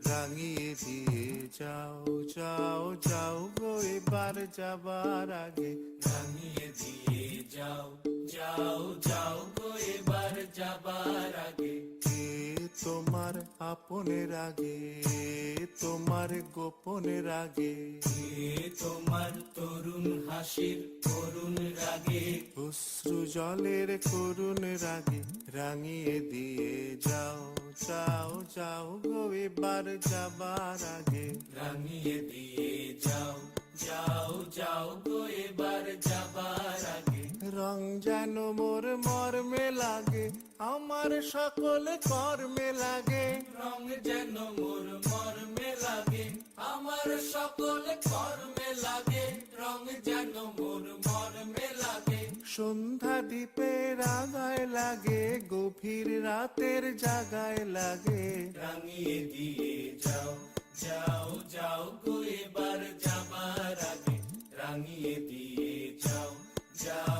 রাঙিয়ে দিয়ে যাও যাও যাও গো এবার যাবার আগে। রাঙিয়ে দিয়ে যাও যাও যাও গো এবার যাবার আগে। কে তোমার আপনের আগে, তোমার গোপনের আগে, এ তোমার তরুণ হাসির করুণ রাগে। অশ্রু জলের করুণ রাগে। রাঙিয়ে দিয়ে যাও যাও যাও গো এবার যাবার আগে। রাঙিয়ে দিয়ে যাও যাও যাও গো এবার যাবার আগে। রং যেন মোর মর্মে লাগে, আমার সকল কর্মে লাগে। রং যেন মোর মর্মে লাগে, আমার সকল কর্মে লাগে। রং যেন মোর মর্মে লাগে। সন্ধ্যা দ্বীপের আগায় লাগে, গভীর রাতের জাগায় লাগে। রাঙিয়ে দিয়ে যাও যাও যাও গো এবার যাবার আগে। রাঙিয়ে দিয়ে যাও যাও